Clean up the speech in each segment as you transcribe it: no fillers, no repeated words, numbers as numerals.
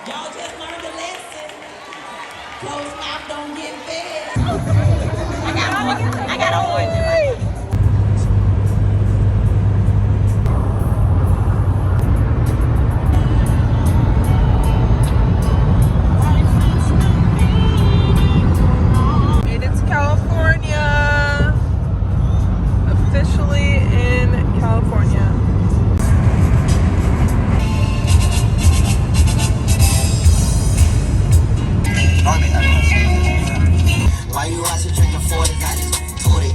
Y'all just learned a lesson. Closed mouth don't get fed. I got a horse in my mouth. Made it to California. Officially in California. Why you watching drinking 40? Got this 40.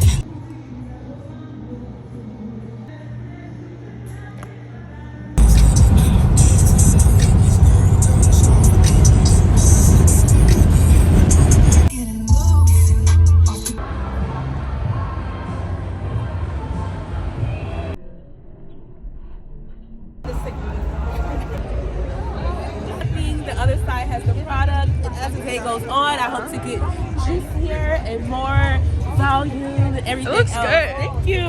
The other side has the product, and as the day goes on, I hope to get juicier and more volume and everything else. It looks good. Thank you.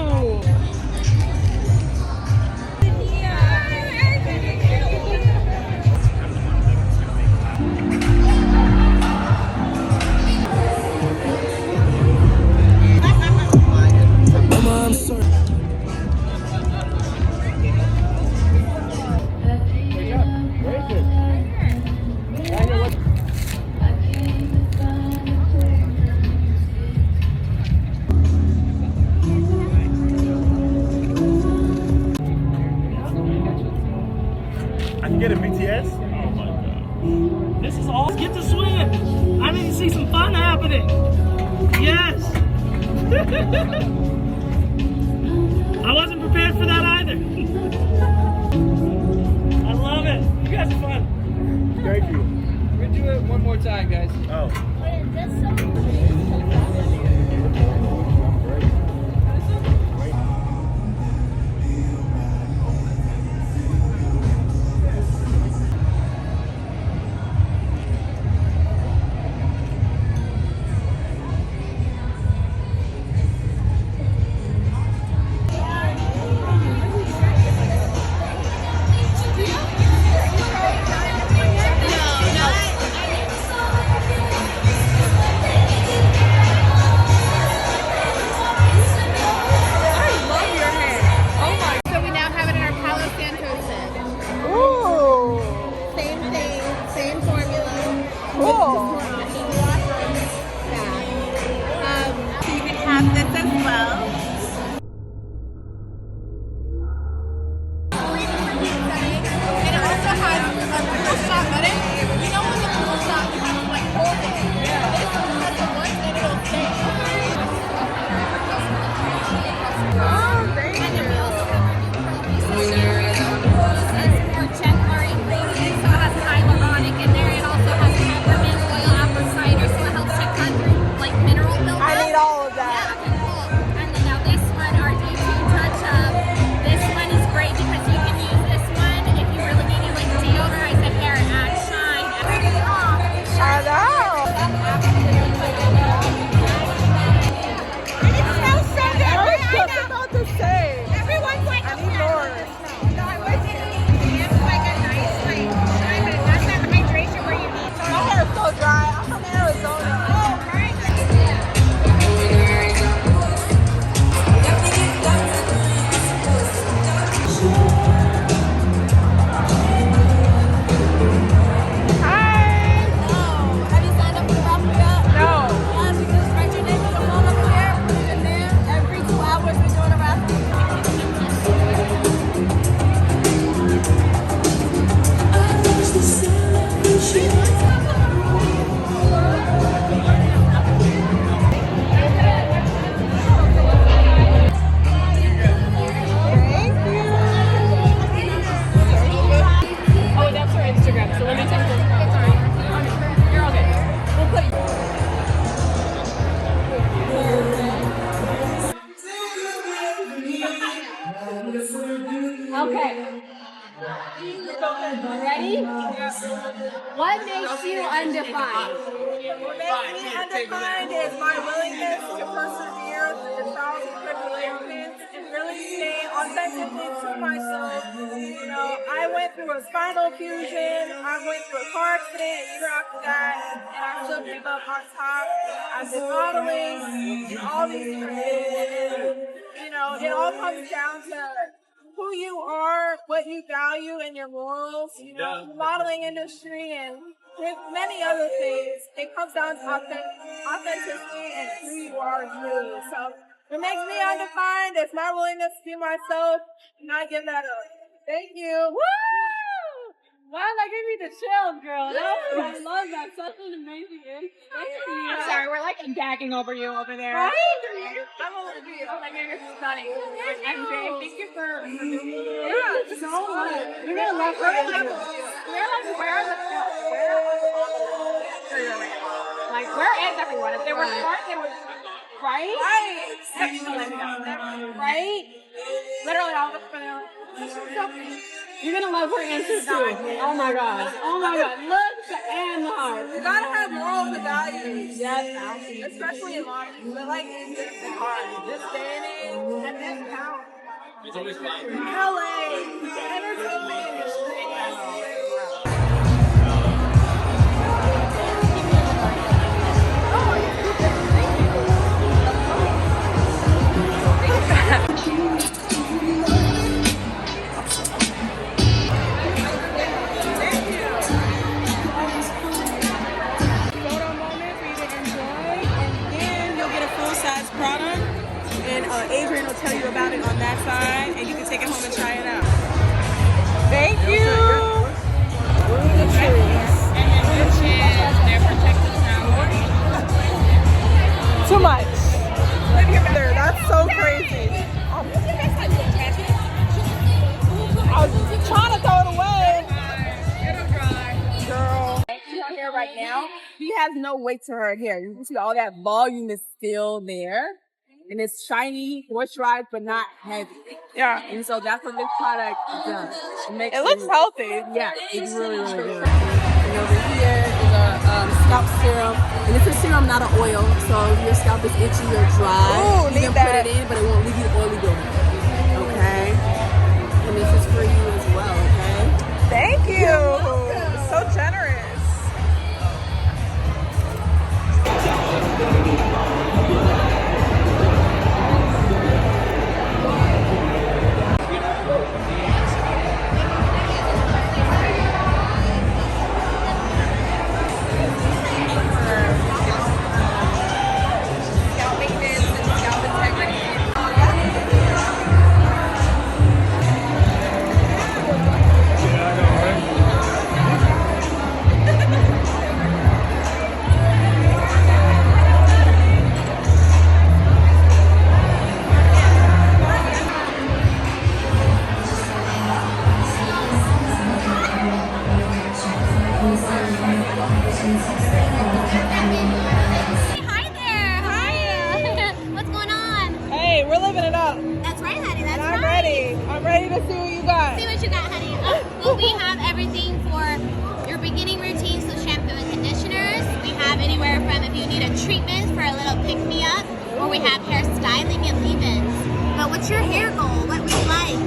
Mama, I'm sorry. I can get a BTS? Oh my god. This is all. Let's get to swim. I need to see some fun happening. Yes. I wasn't prepared for that either. I love it. You guys are fun. Thank you. We're gonna do it one more time, guys. Oh. Okay. Ready? What makes you undefined? What makes me undefined is my willingness to persevere through the trials and tribulations and really stay authentically to myself. You know, I went through a spinal fusion, I went through a car accident, a year after that, and I still came up on top. I did modeling, and all these different things. And, you know, it all comes down to who you are, what you value, and your morals. You know, the modeling industry and with many other things, it comes down to authenticity and who you are really. So what makes me undefined is my willingness to be myself and not give that up. Thank you. Woo! Wow, that gave me the chills, girl. I love that. Such an amazing intro. I'm sorry, we're like gagging over you over there. Right? I'm a little bit. Oh my God, you're stunning. I'm very thank you for doing it. So much. You're gonna love her. Where are the like, where is everyone? If they were smart, they would. Right? Right? Literally all of us for them. You're gonna love her answer too. Oh my God. Oh my God. Look and the heart. You gotta have morals and values. Yes, Especially in life. But like in this hard. This day and age, and this town. It's always fine. LA, entertainment industry. Adrian will tell you about it on that side, and you can take it home and try it out. Thank you. Too much. That's so crazy. I was trying to throw it away. It'll dry. Girl. See her hair right now? She has no weight to her hair. You can see all that volume is still there. And it's shiny, moisturized, but not heavy. Yeah. And so that's what this product does. It looks healthy. Yeah, it's really, really good. And over here is a scalp serum. And it's a serum, not an oil. So if your scalp is itchy or dry, you can put it in, but it won't leave you oily doing it. Okay? And this is for you as well, okay? Thank you. So generous. Hi there. Hi. What's going on? Hey, we're living it up. That's right, honey. That's I'm right. ready. I'm ready to see what you got. See what you got, honey. Well, we have everything for your beginning routine, so shampoo and conditioners. We have anywhere from if you need a treatment for a little pick-me-up, or we have hair styling and leave-ins. But what's your hair goal? What would you like?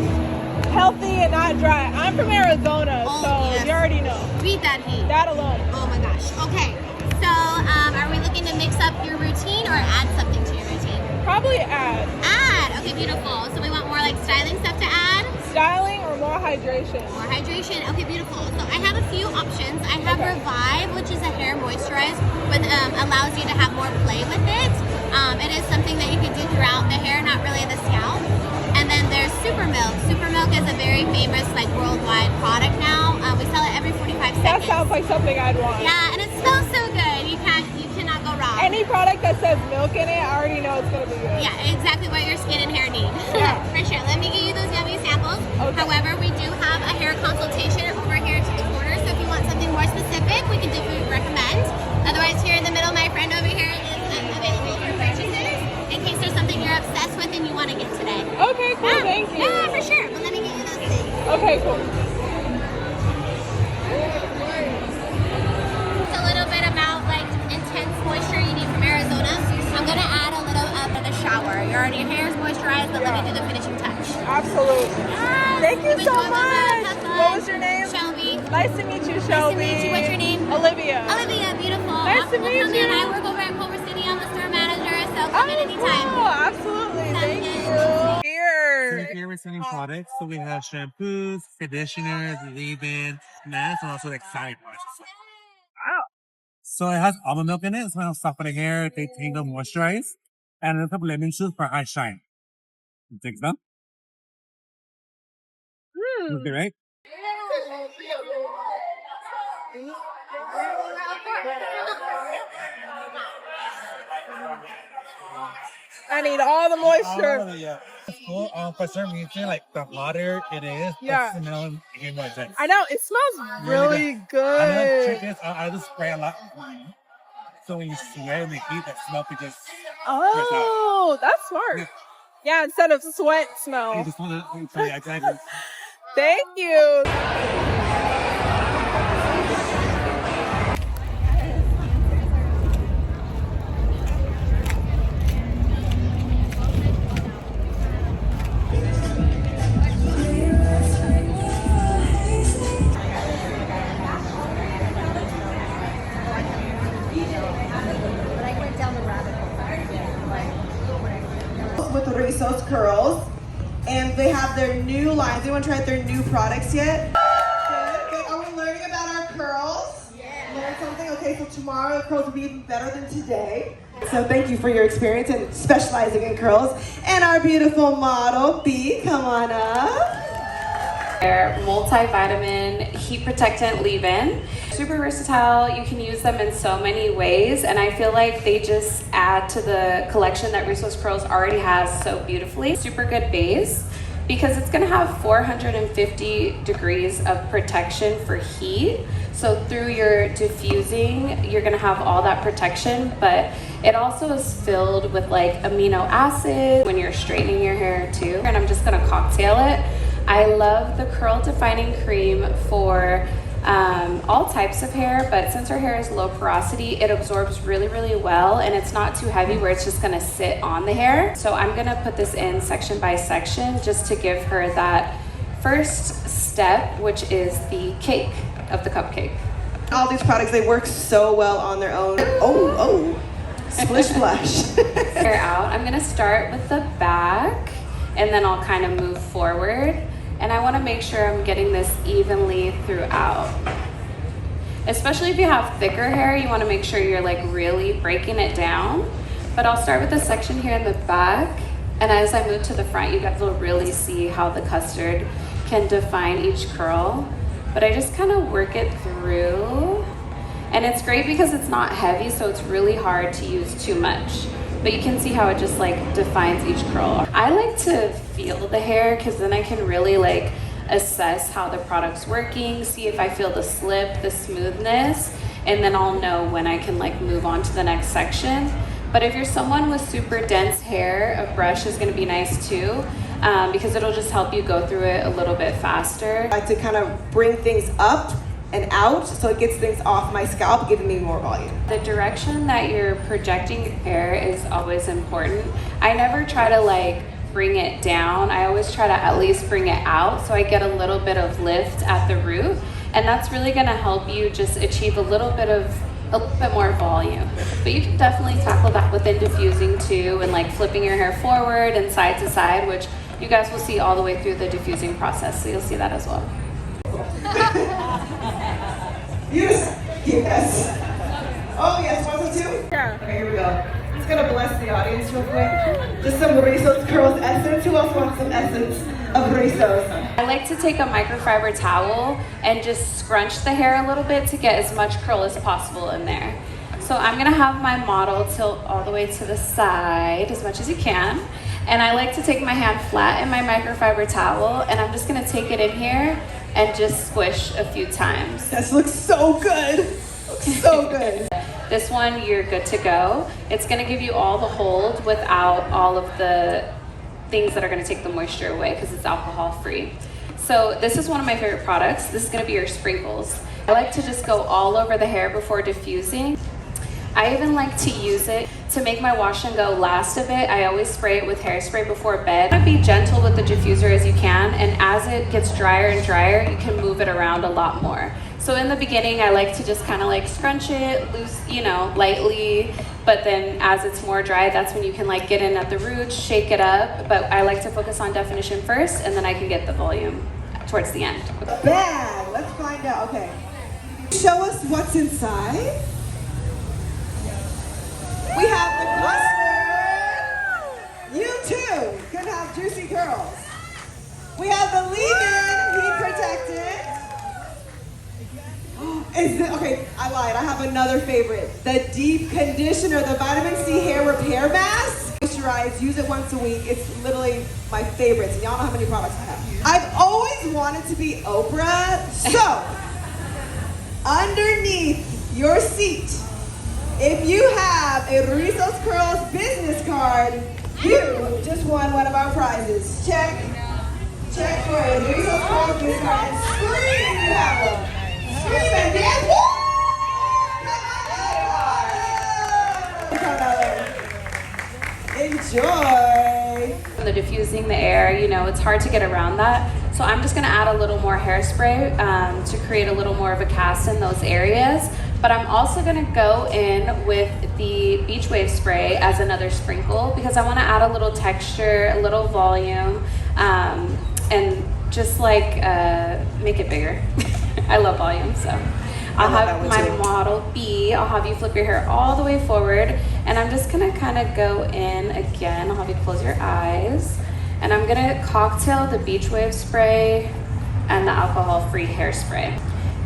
Healthy and not dry. I'm from Arizona, Oh, so yes. you already know. Beat that heat. That alone. Oh my gosh. Okay. So, are we looking to mix up your routine or add something to your routine? Probably add Add. Okay, beautiful. So we want more like styling stuff to add. styling or more hydration. More hydration. Okay, beautiful. So I have a few options. I have Revive, which is a hair moisturizer, with allows you to have more play with it. It is something that you can do throughout the hair, not really the scalp. And then there's Super Milk. Super Milk is a very famous, like, worldwide product now. We sell it every 45 That seconds. sounds like something I'd want. Yeah, and it smells so good. You cannot go wrong. Any product that says milk in it, I already know it's gonna be good. Yeah, exactly what your skin and hair need. Yeah. For sure. Let me give you those yummy samples. Okay. However, we do have a hair consultation over here to the corner, so if you want something more specific, we can definitely recommend. Otherwise, here in the middle, my friend over here is available for purchases in case there's something you're obsessed with and you want to get today. Okay, cool. Yeah. Thank you. Yeah, for sure. Well, let me get you those things. Okay, cool. It's a little bit about like intense moisture you need from Arizona. I'm gonna add a little of the shower. Your hair is moisturized, but let me do the finishing touch. Absolutely. Thank you so much. What was your name? Shelby. Nice to meet you, Nice to Shelby. meet you. What's your name? Olivia. Olivia, beautiful. Nice to meet Come in. you. I work over at Culver City. I'm the store manager, so come in anytime. Cool. Absolutely. Thank you. So Here. here we're selling products. So we have shampoos, conditioners, leave-in, masks, and also like side washes. Wow. So it has almond milk in it. It's going to soften the hair, they tingle, moisturize, and a couple lemon juice for high shine. You think so? Okay, right? I need all the moisture. Oh, yeah. It's cool. For some reason, like the hotter it is, Yeah. the smell even more intense. I know, it smells really I'm gonna good. check this. I just spray a lot. So when you sweat in the heat, that smell could just Oh, that's smart. Yeah, instead of sweat you smell. just want to exactly. Thank you. With the Rizos curls, and they have their new lines. Anyone tried their new products yet? Good. Are we learning about our curls? Yeah. Learn something? Okay, so tomorrow the curls will be even better than today. So thank you for your experience and specializing in curls. And our beautiful model, B, come on up. They're multivitamin, heat protectant leave-in. Super versatile. You can use them in so many ways, and I feel like they just add to the collection that Rizos Curls already has so beautifully. Super good base because it's going to have 450 degrees of protection for heat. So through your diffusing, you're going to have all that protection, but it also is filled with like amino acids when you're straightening your hair too. And I'm just going to cocktail it. I love the curl defining cream for all types of hair, but since her hair is low porosity, it absorbs really, really well, and it's not too heavy where it's just gonna sit on the hair. So I'm gonna put this in section by section just to give her that first step, which is the cake of the cupcake. All these products, they work so well on their own. Oh, splish splash. Hair out. I'm gonna start with the back, and then I'll kind of move forward. And I want to make sure I'm getting this evenly throughout. Especially if you have thicker hair, you want to make sure you're like really breaking it down. But I'll start with this section here in the back. And as I move to the front, you guys will really see how the custard can define each curl. But I just kind of work it through. And it's great because it's not heavy, so it's really hard to use too much. But you can see how it just like defines each curl. I like to feel the hair because then I can really like assess how the product's working, see if I feel the slip, the smoothness, and then I'll know when I can like move on to the next section. But if you're someone with super dense hair, a brush is going to be nice too, because it'll just help you go through it a little bit faster. I like to kind of bring things up and out so it gets things off my scalp, giving me more volume. The direction that you're projecting your hair is always important. I never try to like bring it down. I always try to at least bring it out so I get a little bit of lift at the root, and that's really going to help you just achieve a little bit more volume. But you can definitely tackle that within diffusing too, and like flipping your hair forward and side to side, which you guys will see all the way through the diffusing process, so you'll see that as well. Yes. Oh yes, 1, 2. Yeah. Okay, here we go. Just gonna bless the audience real quick. Just some Rizos Curls essence. Who else wants some essence of Rizos? I like to take a microfiber towel and just scrunch the hair a little bit to get as much curl as possible in there. So I'm gonna have my model tilt all the way to the side as much as you can. And I like to take my hand flat in my microfiber towel, and I'm just gonna take it in here and just squish a few times. This looks so good. Looks so good. This one, you're good to go. It's gonna give you all the hold without all of the things that are gonna take the moisture away because it's alcohol free. So this is one of my favorite products. This is gonna be your sprinkles. I like to just go all over the hair before diffusing. I even like to use it To make my wash and go last a bit, I always spray it with hairspray before bed. Be gentle with the diffuser as you can, and as it gets drier and drier, you can move it around a lot more. So in the beginning, I like to just kind of like scrunch it loose, you know, lightly, but then as it's more dry, that's when you can like get in at the roots, shake it up, but I like to focus on definition first, and then I can get the volume towards the end. Bag, let's find out, okay. Show us what's inside. We have the custard. You too can have juicy curls. We have the leave-in heat protectant. Okay, I lied. I have another favorite. The deep conditioner, the vitamin C hair repair mask. Moisturize, use it once a week. It's literally my favorites. And y'all know how many products I have. I've always wanted to be Oprah. So, underneath your seat, if you have a Rizos Curls business card, you just won one of our prizes. Check for a Rizos Curls business card and scream if you have one. Scream and dance. Woo! Come on, enjoy. The diffusing the air, you know, it's hard to get around that. So I'm just gonna add a little more hairspray to create a little more of a cast in those areas. But I'm also gonna go in with the Beach Wave spray as another sprinkle because I wanna add a little texture, a little volume, and just like make it bigger. I love volume, so. I'll have my model B, I'll have you flip your hair all the way forward, and I'm just gonna kind of go in again. I'll have you close your eyes, and I'm gonna cocktail the Beach Wave spray and the alcohol-free hairspray.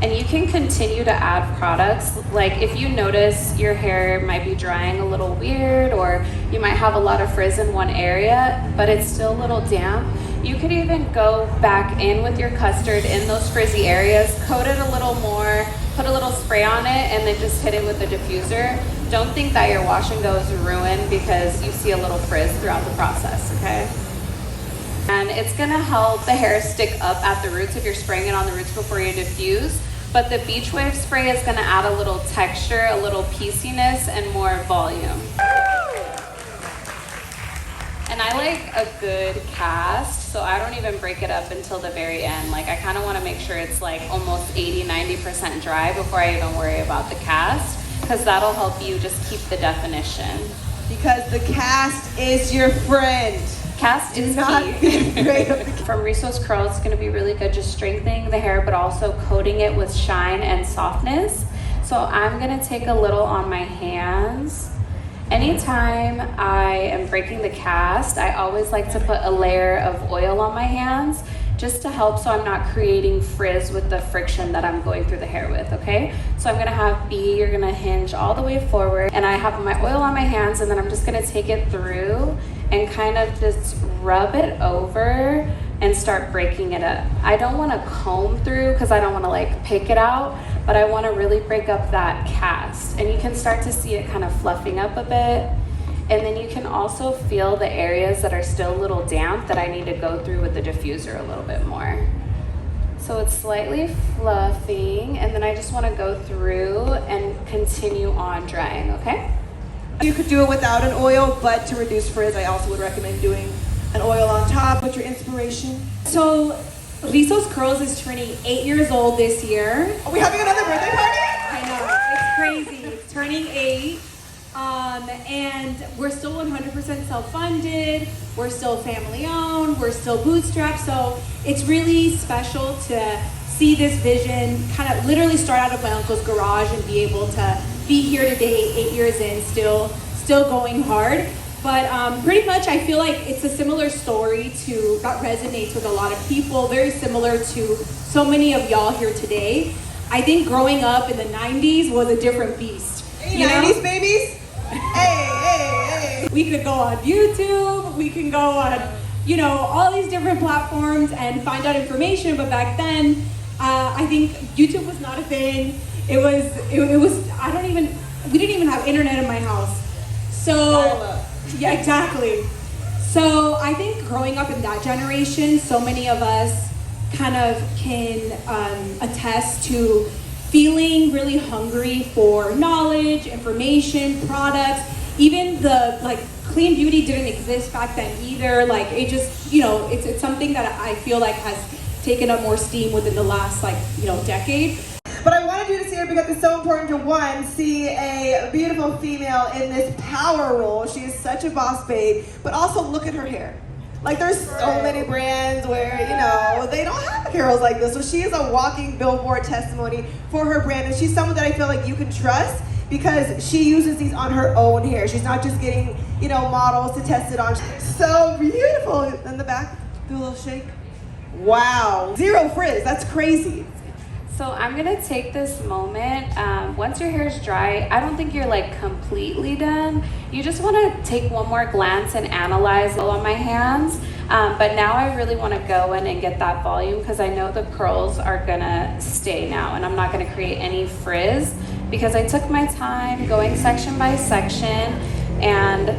And you can continue to add products. Like if you notice your hair might be drying a little weird, or you might have a lot of frizz in one area, but it's still a little damp, you could even go back in with your custard in those frizzy areas, coat it a little more, put a little spray on it, and then just hit it with the diffuser. Don't think that your wash and go is ruined because you see a little frizz throughout the process, okay? And it's gonna help the hair stick up at the roots if you're spraying it on the roots before you diffuse. But the Beach Wave spray is gonna add a little texture, a little pieciness, and more volume. And I like a good cast, so I don't even break it up until the very end. Like I kind of want to make sure it's like almost 80-90% dry before I even worry about the cast, because that'll help you just keep the definition. Because the cast is your friend. Cast is not key. From Rizos Curls, it's going to be really good just strengthening the hair, but also coating it with shine and softness. So I'm going to take a little on my hands. Anytime I am breaking the cast, I always like to put a layer of oil on my hands just to help so I'm not creating frizz with the friction that I'm going through the hair with, okay? So I'm gonna have B, you're gonna hinge all the way forward, and I have my oil on my hands, and then I'm just gonna take it through and kind of just rub it over and start breaking it up. I don't wanna comb through because I don't wanna like pick it out, but I wanna really break up that cast. And you can start to see it kind of fluffing up a bit. And then you can also feel the areas that are still a little damp that I need to go through with the diffuser a little bit more. So it's slightly fluffing, and then I just wanna go through and continue on drying, okay? You could do it without an oil, but to reduce frizz, I also would recommend doing an oil on top. What's your inspiration? So, Rizos Curls is turning 8 years old this year. Are we having another birthday party? I know, it's crazy. It's turning 8. And we're still 100% self-funded. We're still family owned. We're still bootstrapped. So it's really special to see this vision kind of literally start out of my uncle's garage and be able to be here today, 8 years in, still going hard. But pretty much I feel like it's a similar story that resonates with a lot of people, very similar to so many of y'all here today. I think growing up in the 90s was a different beast. Hey, 90s babies? Hey. We could go on YouTube, we can go on, all these different platforms and find out information. But back then, I think YouTube was not a thing. We didn't even have internet in my house. So, yeah, exactly. So I think growing up in that generation, so many of us kind of can attest to feeling really hungry for knowledge, information, products, even the like clean beauty didn't exist back then either. Like it just, it's something that I feel like has taken up more steam within the last decade. But I wanted you to see her because it's so important to, one, see a beautiful female in this power role. She is such a boss babe, but also look at her hair. Like there's so many brands where, they don't have girls like this. So she is a walking billboard testimony for her brand. And she's someone that I feel like you can trust because she uses these on her own hair. She's not just getting, models to test it on. So beautiful. In the back, do a little shake. Wow. Zero frizz. That's crazy. So I'm gonna take this moment. Once your hair is dry, I don't think you're like completely done. You just wanna take one more glance and analyze on my hands. But now I really wanna go in and get that volume because I know the curls are gonna stay now and I'm not gonna create any frizz because I took my time going section by section and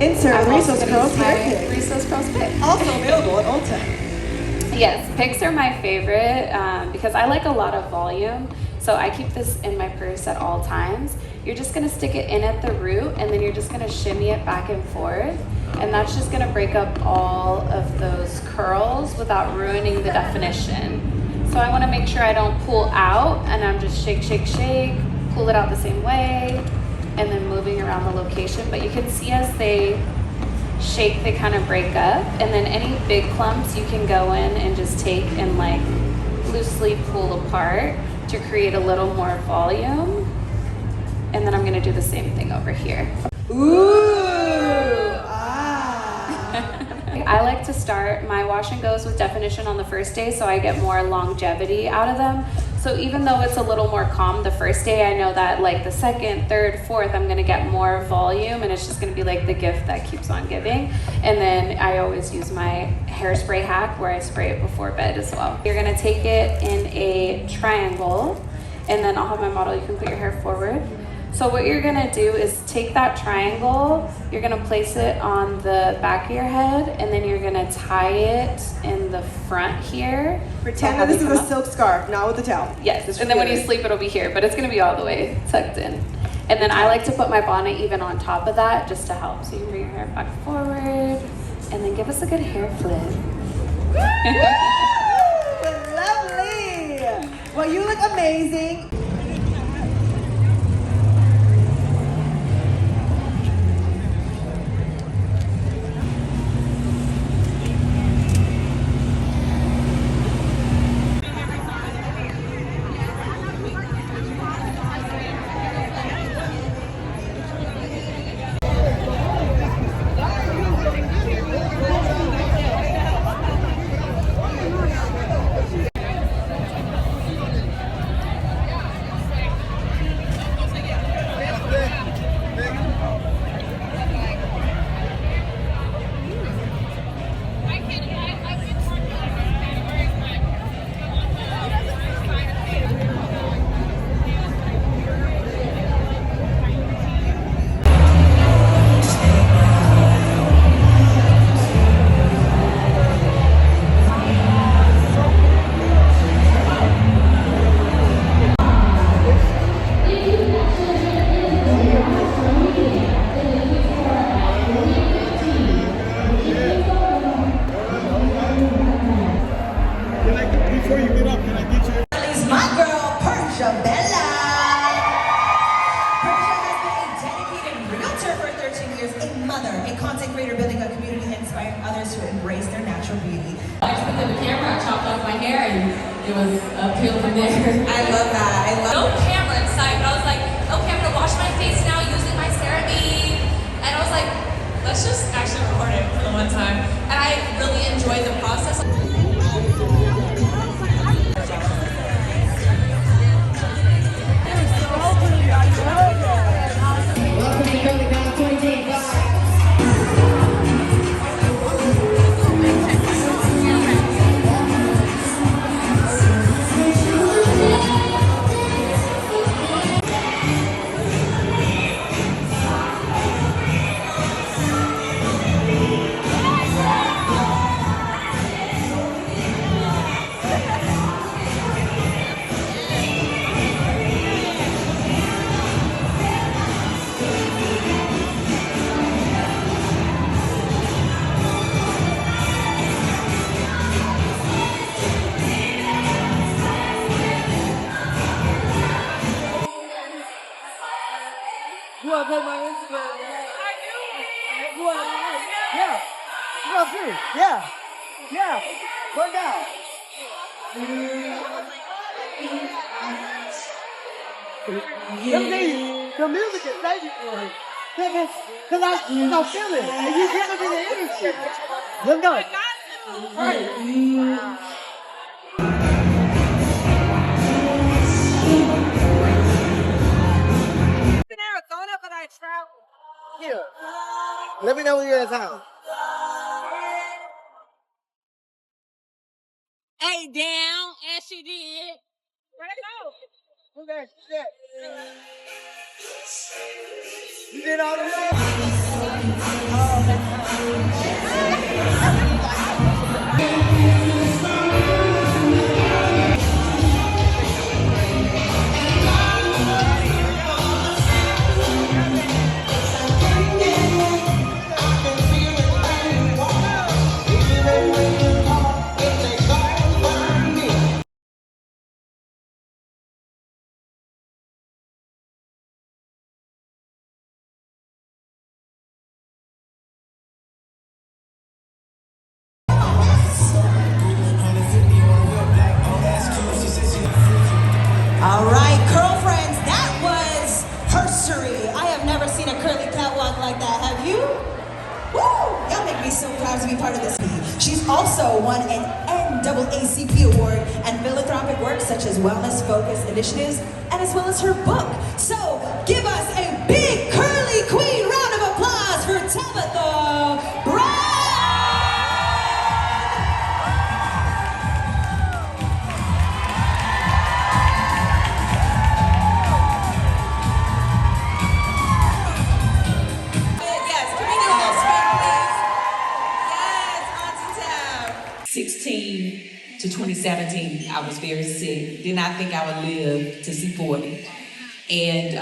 insert Rizos Curls pick. Rizos Curls pick. Also available at Ulta. Yes, picks are my favorite because I like a lot of volume. So I keep this in my purse at all times. You're just gonna stick it in at the root and then you're just gonna shimmy it back and forth. And that's just gonna break up all of those curls without ruining the definition. So I wanna make sure I don't pull out and I'm just shake, shake, shake, pull it out the same way, and then moving around the location. But you can see as they shake, they kind of break up, and then any big clumps you can go in and just take and like loosely pull apart to create a little more volume. And then I'm gonna do the same thing over here. Ooh! I like to start my wash and goes with definition on the first day so I get more longevity out of them. So even though it's a little more calm the first day, I know that like the second, third, fourth, I'm gonna get more volume and it's just gonna be like the gift that keeps on giving. And then I always use my hairspray hack where I spray it before bed as well. You're gonna take it in a triangle and then I'll have my model, you can put your hair forward. So what you're gonna do is take that triangle, you're gonna place it on the back of your head, and then you're gonna tie it in the front here. Pretend that this is a silk scarf, not with the towel. Yes, and then when you sleep, it'll be here, but it's gonna be all the way tucked in. And then I like to put my bonnet even on top of that, just to help. So you can bring your hair back forward, and then give us a good hair flip. Lovely! Well, you look amazing. It was uphill from there. I love that. No camera in sight, but I was like, okay, I'm gonna wash my face now using my CeraVe. And I was like, let's just actually record it for the one time. And I really enjoyed the process. Welcome to CurlyCon 2025. You want to take my Instagram? You want to? Yeah. You want to? Yeah. Yeah. Run down. The music is saving for him. Because I feel it. And you give me the energy. Let's go. All right. Arizona, but I travel. Here. Let me know when you're in town. Hey, down, and she did. Where'd it go? Who's there? You did all the way? All right, curl friends, that was herstory. I have never seen a curly catwalk like that. Have you? Woo! Y'all make me so proud to be part of this. She's also won an NAACP award and philanthropic work such as wellness-focused initiatives, and as well as her book. So give us a big curly queen round of applause for Tabitha Brown. Yes, can we do this big, please? Yes, Auntie Tab. 16 to 2017, I was very sick. Did not think I would live to see 40. And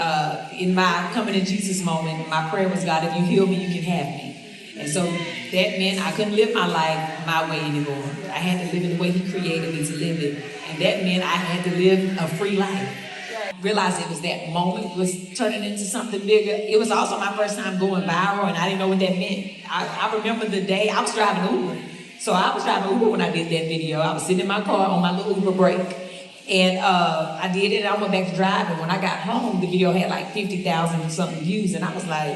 in my coming to Jesus moment, my prayer was, God, if you heal me, you can have me. And so that meant I couldn't live my life my way anymore. I had to live it the way he created me to live it. And that meant I had to live a free life. Realized it was that moment was turning into something bigger. It was also my first time going viral, and I didn't know what that meant. I remember the day I was driving Uber. So I was driving Uber when I did that video. I was sitting in my car on my little Uber break. And I did it, and I went back to driving. When I got home, the video had like 50,000 something views, and I was like,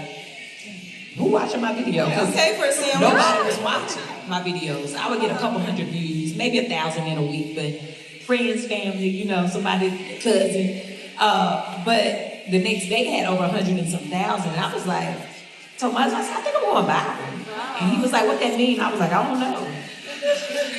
who watching my video? Okay, for Sam. Nobody was watching my videos. I would get a couple hundred views, maybe 1,000 in a week, but friends, family, you know, somebody, cousin. But the next day had over 100 and some thousand, and I was like, told my husband, I said, I think I'm going viral. And he was like, what that mean? I was like, I don't know.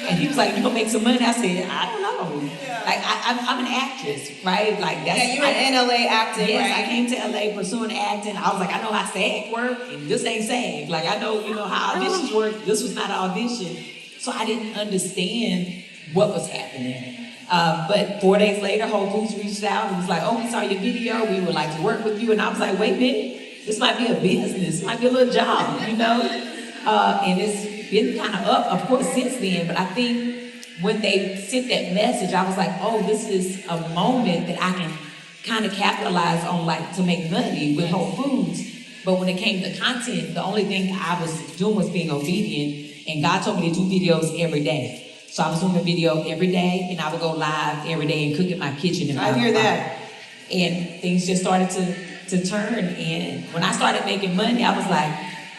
And he was like, you gonna make some money? I said, I don't know. Like, I'm an actress, right? Like, that's. Yeah, you were in LA acting, yes, right? I came to LA pursuing acting. I was like, I know how SAG work, and this ain't SAG. Like, I know, you know, how auditions work. This was not an audition. So I didn't understand what was happening. But 4 days later, Whole Foods reached out and was like, oh, we saw your video. We would like to work with you. And I was like, wait a minute. This might be a business. It might be a little job, you know? And it's been kind of up, of course, since then. But I think when they sent that message, I was like, oh, this is a moment that I can kind of capitalize on, like, to make money with Whole Foods. But when it came to content, the only thing I was doing was being obedient. And God told me to do videos every day. So I was doing a video every day, and I would go live every day and cook in my kitchen. I hear that. And things just started to turn. And when I started making money, I was like,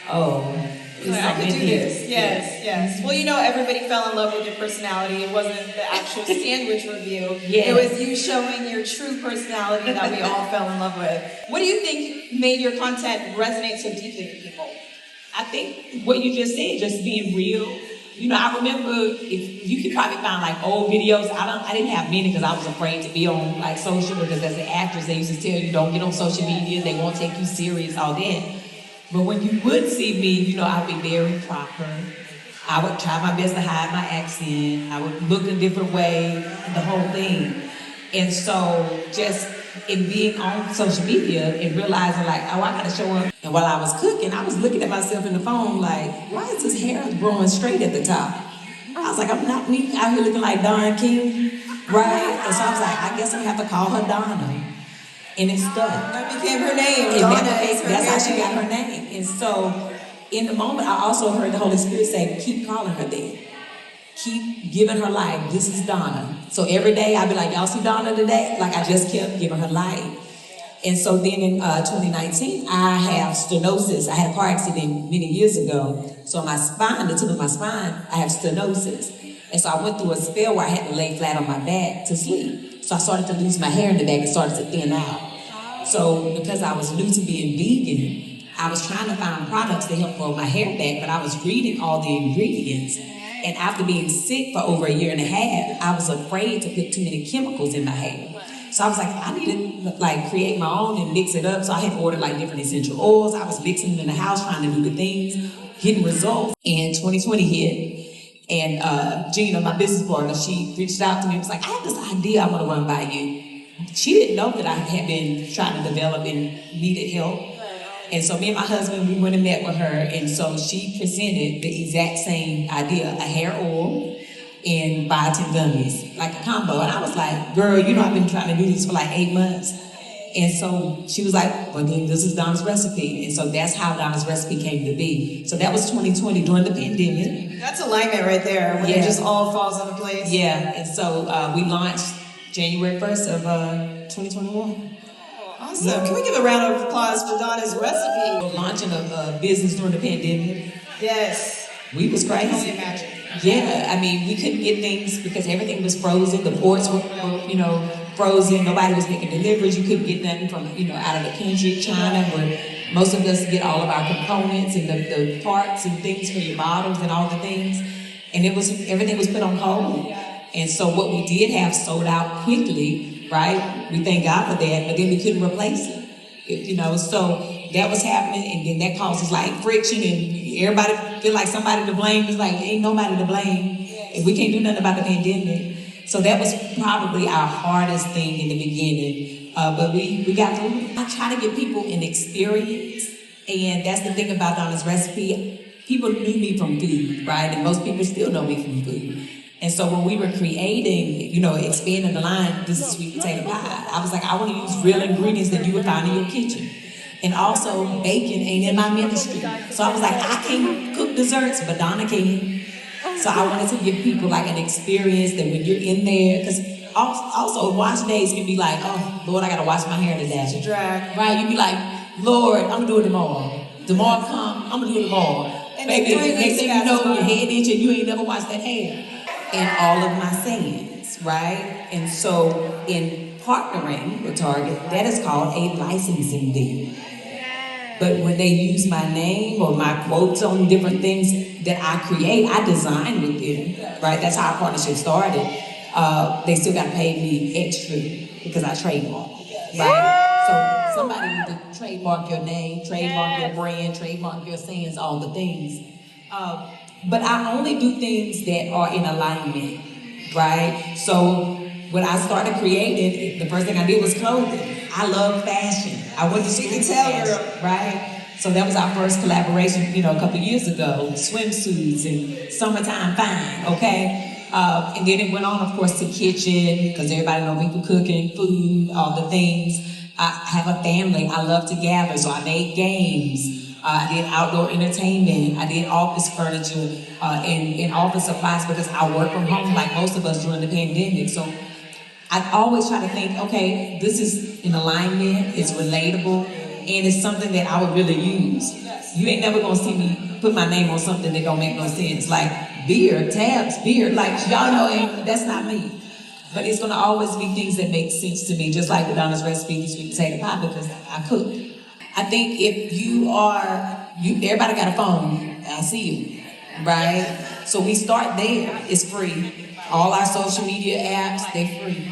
oh, I could do this. Yes, yes. Well, you know, everybody fell in love with your personality. It wasn't the actual sandwich review. Yes. It was you showing your true personality that we all fell in love with. What do you think made your content resonate so deeply with people? I think what you just said, just being real. You know, I remember, if you could probably find like old videos. I didn't have many because I was afraid to be on like social, because as an actress, they used to tell you don't get on social media. They won't take you serious, all that. But when you would see me, you know, I would be very proper. I would try my best to hide my accent. I would look a different way, the whole thing. And so just in being on social media and realizing like, oh, I gotta show up. And while I was cooking, I was looking at myself in the phone like, why is this hair growing straight at the top? I was like, I'm not weak out here looking like Don King, right? And so I was like, I guess I have to call her Donna. And it stuck. That became her name. And Donna that's how she got her name. And so in the moment, I also heard the Holy Spirit say, keep calling her that. Keep giving her life. This is Donna. So every day I'd be like, y'all see Donna today? Like I just kept giving her life. And so then in 2019, I have stenosis. I had a car accident many years ago. So my spine, the tip of my spine, I have stenosis. And so I went through a spell where I had to lay flat on my back to sleep. So I started to lose my hair in the back and started to thin out. So because I was new to being vegan, I was trying to find products to help grow my hair back, but I was reading all the ingredients. And after being sick for over 1.5 years, I was afraid to put too many chemicals in my hair. So I was like, I need to like create my own and mix it up. So I had ordered like different essential oils. I was mixing them in the house, trying to do good things, getting results. And 2020 hit, and Gina, my business partner, she reached out to me and was like, I have this idea I want to run by you. She didn't know that I had been trying to develop and needed help. And so me and my husband, we went and met with her, and so she presented the exact same idea, a hair oil and biotin gummies, like a combo. And I was like, girl, you know I've been trying to do this for like 8 months. And so she was like, well then this is Donna's recipe. And so that's how Donna's recipe came to be. So that was 2020 during the pandemic. That's alignment right there, when it just all falls into place. Yeah, and so we launched January 1st of 2021. Awesome. Can we give a round of applause for Donna's recipe? We're launching a business during the pandemic. Yes. We was crazy. I can only imagine. Yeah, I mean, we couldn't get things because everything was frozen. The ports were, frozen. Nobody was making deliveries. You couldn't get nothing from, out of the country, China, where most of us get all of our components and the parts and things for your bottles and all the things. And everything was put on hold. And so what we did have sold out quickly, right? We thank God for that, but then we couldn't replace it, so that was happening, and then that causes like friction, and everybody feel like somebody to blame. It's like, ain't nobody to blame, and we can't do nothing about the pandemic. So that was probably our hardest thing in the beginning, but we got through it. I try to give people an experience, and that's the thing about Donna's recipe. People knew me from food, right? And most people still know me from food. And so when we were creating, expanding the line, this is sweet potato pie, I was like, I want to use real ingredients that you would find in your kitchen. And also, bacon ain't in my ministry. So I was like, I can't cook desserts, but Donna can. So I wanted to give people like an experience that when you're in there, because also wash days can be like, oh, Lord, I got to wash my hair today. It's a drag. Right? You be like, Lord, I'm going to do it tomorrow. Tomorrow come, I'm going to do it tomorrow. And baby, next thing you know, your head itch and you ain't never washed that hair. And all of my sayings, right? And so in partnering with Target, that is called a licensing deal. But when they use my name or my quotes on different things that I create, I design with them, right? That's how our partnership started. They still got to pay me extra because I trademark, right? So somebody need to trademark your name, trademark your brand, trademark your sayings, all the things. But I only do things that are in alignment, right? So when I started creating, the first thing I did was clothing. I love fashion. I went to school for fashion, right? So that was our first collaboration, a couple of years ago. Swimsuits and summertime fine, okay? And then it went on, of course, to kitchen, because everybody knows me for cooking, food, all the things. I have a family. I love to gather, so I made games. I did outdoor entertainment. I did office furniture and office supplies because I work from home like most of us during the pandemic. So I always try to think, okay, this is in alignment, it's relatable, and it's something that I would really use. You ain't never gonna see me put my name on something that don't make no sense. Like beer, tabs, beer, like y'all know, that's not me. But it's gonna always be things that make sense to me, just like with Donna's recipe, the sweet potato pie, because I cook. I think if everybody got a phone, I see you, right? So we start there, it's free. All our social media apps, they're free.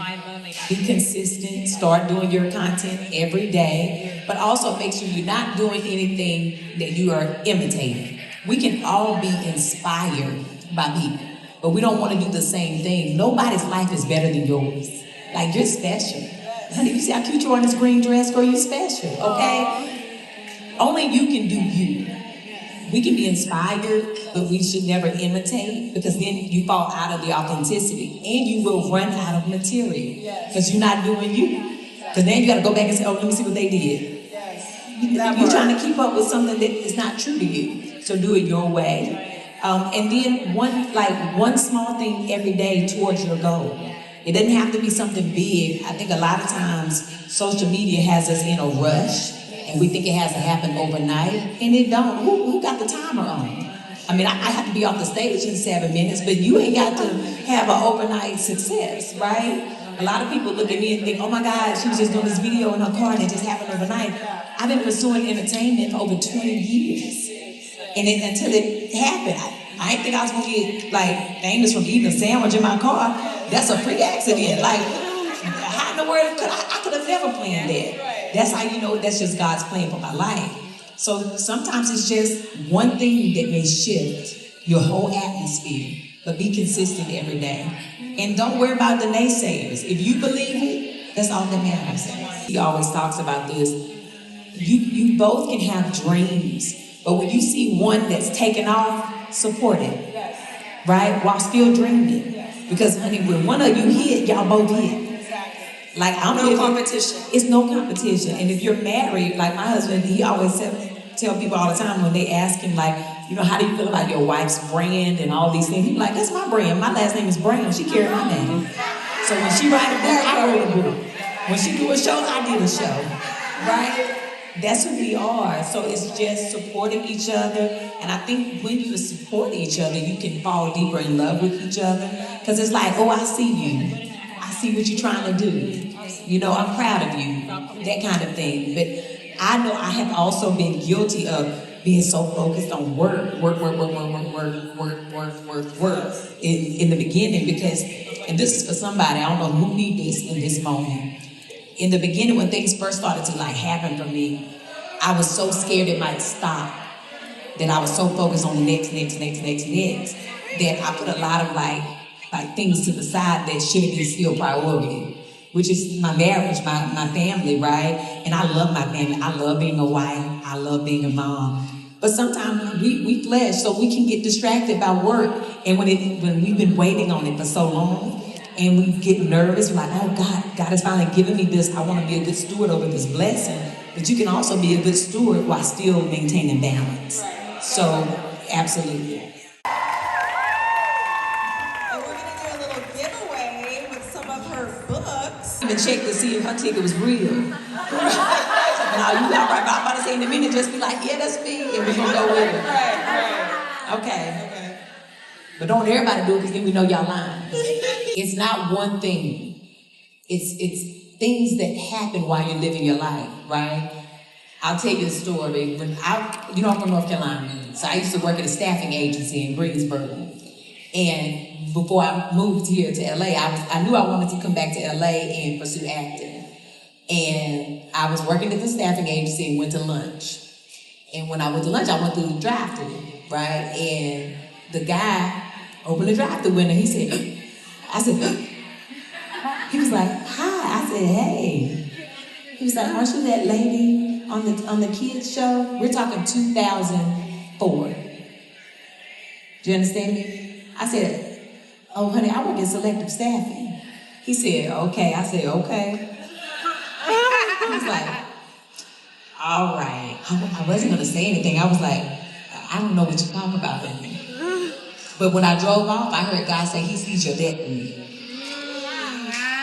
Be consistent, start doing your content every day, but also make sure you're not doing anything that you are imitating. We can all be inspired by people, but we don't want to do the same thing. Nobody's life is better than yours. Like, you're special. Honey, you see how cute you are in this green dress? Girl, you're special, okay? Only you can do you. We can be inspired, but we should never imitate, because then you fall out of the authenticity and you will run out of material because you're not doing you. Because then you got to go back and say, oh, let me see what they did. You're trying to keep up with something that is not true to you. So do it your way. And then one small thing every day towards your goal. It doesn't have to be something big. I think a lot of times social media has us in a rush and we think it has to happen overnight, and it don't. Who got the timer on? I mean, I have to be off the stage in 7 minutes, but you ain't got to have an overnight success, right? A lot of people look at me and think, oh my God, she was just doing this video in her car and it just happened overnight. I've been pursuing entertainment for over 20 years. And until it happened, I didn't think I was gonna get famous from eating a sandwich in my car. That's a freak accident. How in the world I could have never planned that. That's how you know that's just God's plan for my life. So sometimes it's just one thing that may shift your whole atmosphere, but be consistent every day. And don't worry about the naysayers. If you believe it, that's all that matters. He always talks about this. You both can have dreams, but when you see one that's taken off, support it, right? While still dreaming. Because honey, when one of you hit, y'all both hit. No competition. It's no competition. And if you're married, like my husband, he always tell people all the time when they ask him, how do you feel about your wife's brand and all these things? He's like, that's my brand. My last name is Brown. She carried my name. So when she write a book, I wrote a book. When she do a show, I did a show, right? That's who we are. So it's just supporting each other. And I think when you support each other, you can fall deeper in love with each other. Because it's like, oh, I see you. I see what you're trying to do. I'm proud of you. That kind of thing. But I know I have also been guilty of being so focused on work in the beginning because, and this is for somebody, I don't know who needs this in this moment. In the beginning, when things first started to happen for me, I was so scared it might stop that I was so focused on the next, that I put a lot of things to the side that should be still priority, which is my marriage, my family, right? And I love my family. I love being a wife. I love being a mom. But sometimes we flesh, so we can get distracted by work. And when we've been waiting on it for so long, and we get nervous, we're like, oh God has finally given me this. I want to be a good steward over this blessing. But you can also be a good steward while still maintaining balance. So, absolutely. And we're going to do a little giveaway with some of her books. I even checked to see if her ticket was real. Now, you got right. I'm about to say in a minute, just be like, yeah, that's me. And we're going to go with it. Right. Okay. But don't everybody do it because then we know y'all lying. It's not one thing. It's things that happen while you're living your life, right? I'll tell you a story. I'm from North Carolina, so I used to work at a staffing agency in Greensboro. And before I moved here to LA, I knew I wanted to come back to LA and pursue acting. And I was working at the staffing agency and went to lunch. And when I went to lunch, I went through the drive-thru, right? And the guy opened the drive-thru window. He said, I said, he was like, hi. I said, hey. He was like, aren't you that lady on the kids show? We're talking 2004. Do you understand me? I said, oh honey, I work in selective staffing. He said, okay. I said, okay. He was like, all right. I wasn't gonna say anything. I was like, I don't know what you're talking about. But when I drove off, I heard God say he sees your destiny.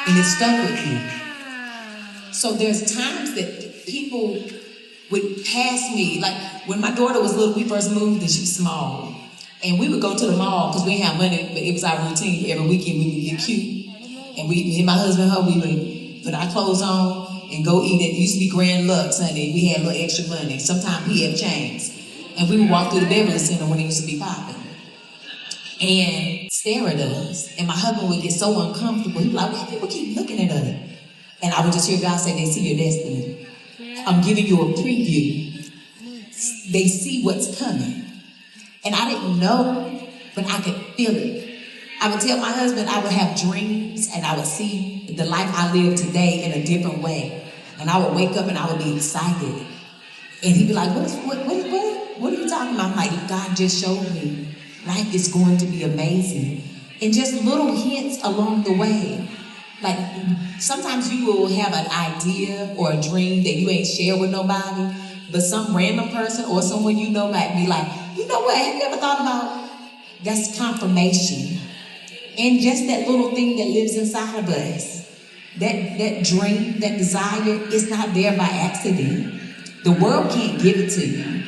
And it stuck with me. So there's times that people would pass me, like when my daughter was little, we first moved and she was small. And we would go to the mall because we didn't have money, but it was our routine. Every weekend we would get cute. And me and my husband, we would put our clothes on and go eat. It used to be Grand Lux, honey. We had a little extra money. Sometimes we had change. And we would walk through the Beverly Center when it used to be popping. And stare at us. And my husband would get so uncomfortable. He'd be like, why people keep looking at us? And I would just hear God say, they see your destiny. I'm giving you a preview. They see what's coming. And I didn't know, but I could feel it. I would tell my husband I would have dreams and I would see the life I live today in a different way. And I would wake up and I would be excited. And he'd be like, what are you talking about? I'm like, God just showed me life is going to be amazing. And just little hints along the way. Like, sometimes you will have an idea or a dream that you ain't shared with nobody, but some random person or someone you know might be like, you know what, have you ever thought about, that's confirmation. And just that little thing that lives inside of us, that dream, that desire, is not there by accident. The world can't give it to you.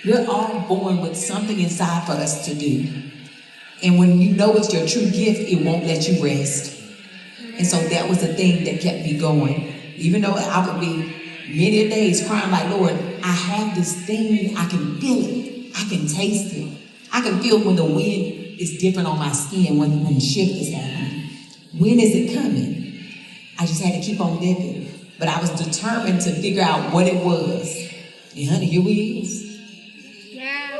We're all born with something inside for us to do. And when you know it's your true gift, it won't let you rest. And so that was the thing that kept me going. Even though I would be many days crying like, Lord, I have this thing, I can feel it, I can taste it. I can feel when the wind is different on my skin, when the shift is happening. When is it coming? I just had to keep on living. But I was determined to figure out what it was. And honey, here we is. Yeah.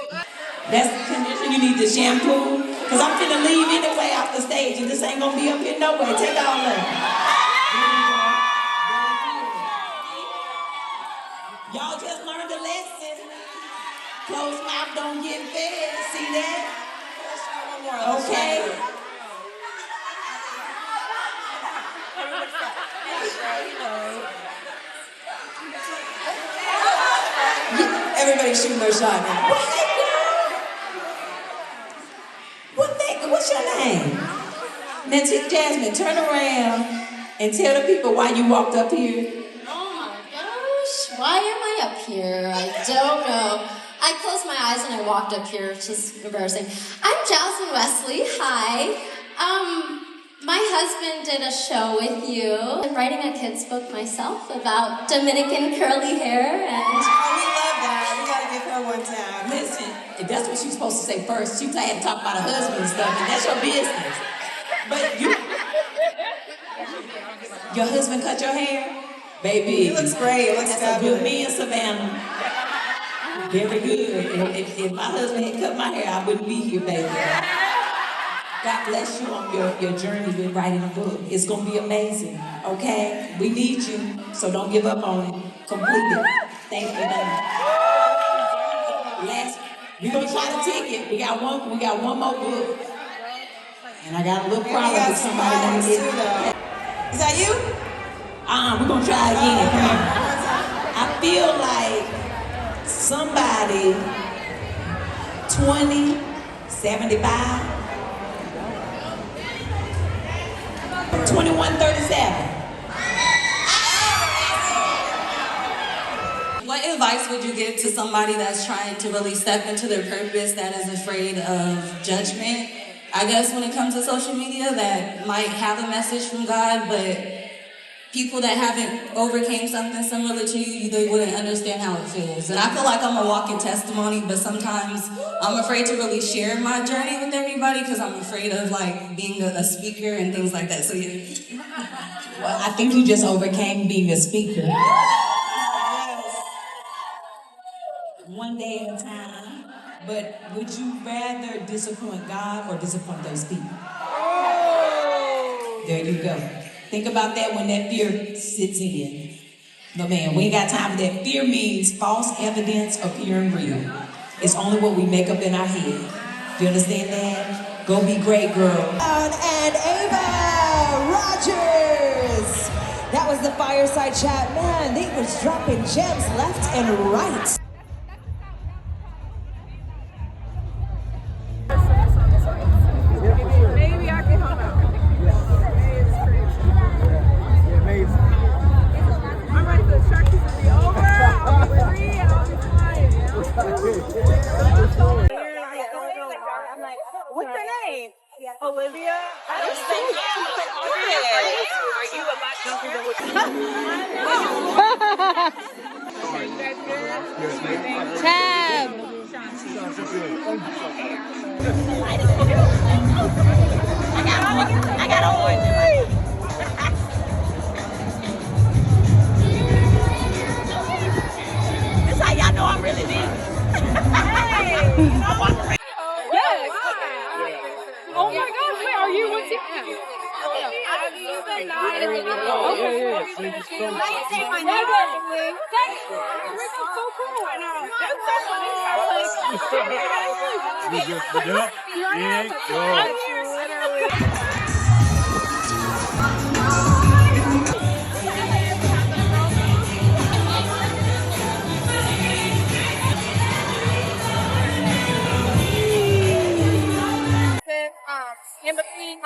That's the condition you need, the shampoo. Because I'm finna leave anyway off the stage, and this ain't gonna be up here nowhere. Take all of it. Y'all just learned a lesson. Closed mouth don't get fed. See that? Okay. Everybody's shooting their shot now. What's your name? Now, Jasmine, turn around and tell the people why you walked up here. Oh my gosh, why am I up here? I don't know. I closed my eyes and I walked up here. It's just embarrassing. I'm Jasmine Wesley. Hi. My husband did a show with you. I'm writing a kid's book myself about Dominican curly hair and... Oh, we love that. We gotta give her one time. Listen, if that's what she's supposed to say first. She had to talk about her husband and stuff, and that's your business. But your husband cut your hair? Baby. It looks great. It looks that's a good me in Savannah. Very good. If my husband had cut my hair, I wouldn't be here, baby. God bless you on your journey with writing a book. It's gonna be amazing, okay? We need you, so don't give up on it. Complete it. Thank you, baby. We're gonna try to ticket. We got one more book. And I got a little problem with somebody that is. Is that you? We're gonna try again. Come on. I feel like somebody 2075. 2137. What advice would you give to somebody that's trying to really step into their purpose, that is afraid of judgment? I guess when it comes to social media, that might have a message from God, but people that haven't overcame something similar to you, they wouldn't understand how it feels. And I feel like I'm a walking testimony, but sometimes I'm afraid to really share my journey with everybody because I'm afraid of like being a speaker and things like that. So yeah. Well, I think you just overcame being a speaker. One day at a time. But would you rather disappoint God or disappoint those people? There you go. Think about that when that fear sits in. No, man, we ain't got time for that. Fear means false evidence appearing real. It's only what we make up in our head. Do you understand that? Go be great, girl. And Ava Rogers. That was the fireside chat. Man, they was dropping gems left and right. Maybe I can help out. I'm ready for the shark season to be over. I'll be free and I'll be flying. What's her name? Olivia? I don't think Tab. I got on. That's how y'all know I'm really deep. Yes. Oh my gosh, wait, are you one too? Yeah.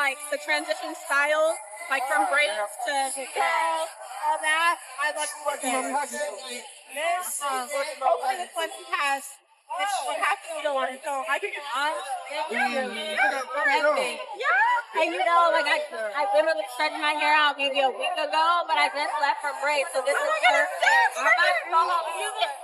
like the transition styles, like from braids to curls, all that. I love to work in. Hopefully this one has this one has to go on it, so I can just yeah. And you know, like I literally stretched my hair out maybe a week ago, but I just left for braids, so this is perfect. I'm about to go home. You get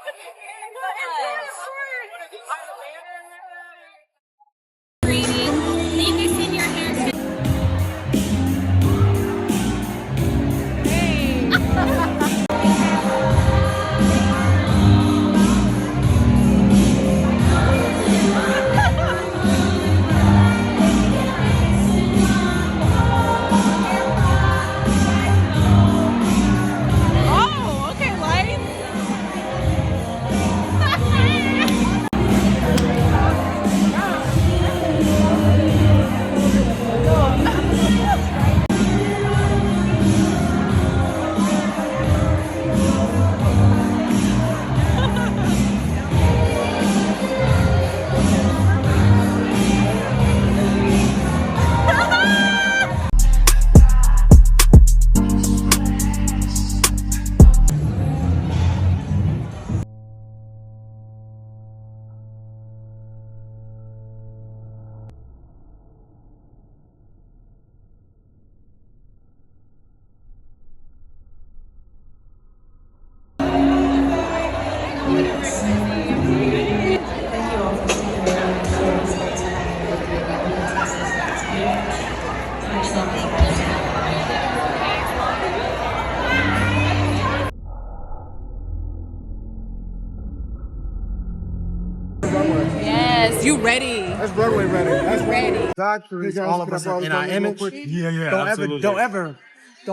Yes, you ready? That's runway ready. That's ready. God created all of us in our image. Don't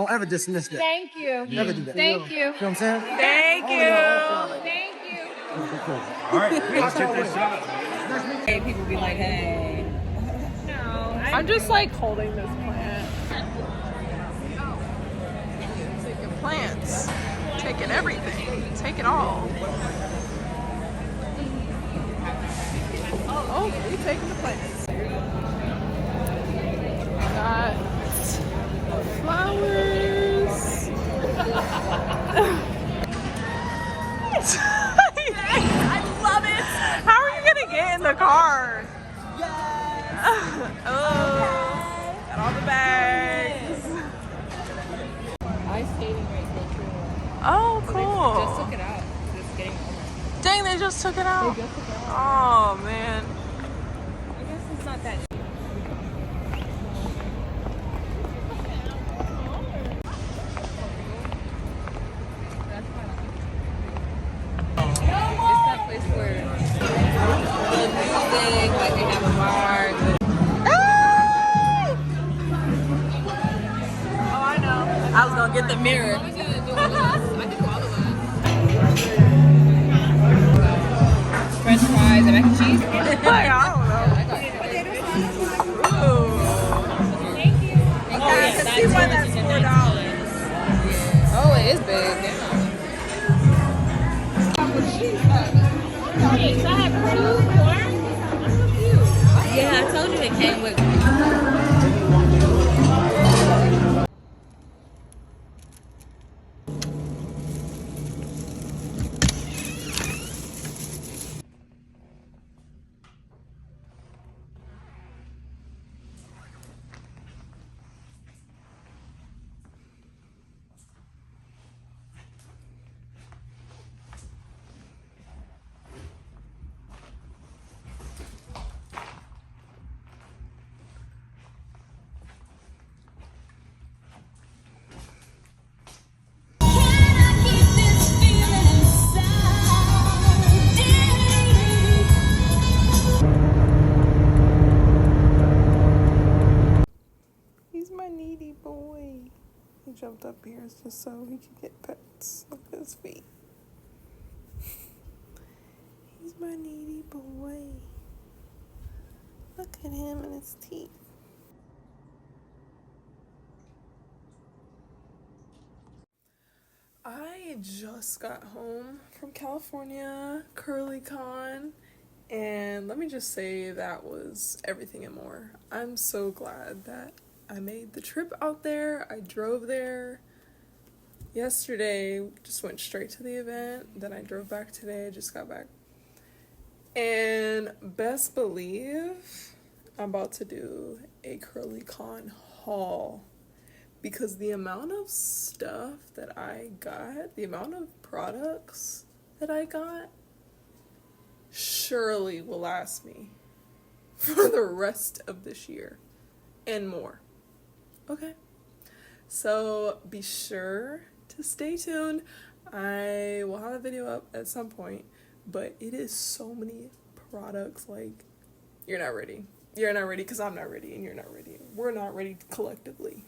ever dismiss that. Thank you. Never do that. Thank you. You know what I'm saying? Thank you. Thank you. All right, let's get this shot. Hey, people be like, hey. No, I'm just like holding this plant. Taking plants. Taking everything. Take it all. Oh, we taking the plants. Got flowers. I love it. How are you gonna get in the car? Yes. Oh, got all the bags. Ice skating right there. Oh, cool. They just took it out. Just getting over. Dang, they just took it out. They just took it out. Oh man. I guess it's not that. I was gonna get the mirror. French fries and mac and cheese. I don't know. Ooh. Thank you. I can see why that's $4. Oh, it is big. Wait, so I have 2 corn? That's so cute. Yeah, I told you it came with. He's my needy boy. He jumped up here just so he could get pets. Look at his feet. He's my needy boy. Look at him and his teeth. I just got home from California, CurlyCon, and let me just say that was everything and more. I'm so glad that I made the trip out there. I drove there yesterday, just went straight to the event. Then I drove back today. I just got back. And best believe I'm about to do a CurlyCon haul, because the amount of stuff that I got, the amount of products that I got, surely will last me for the rest of this year and more. Okay, so be sure to stay tuned. I will have a video up at some point, but it is so many products, like, you're not ready. You're not ready because I'm not ready and you're not ready. We're not ready collectively.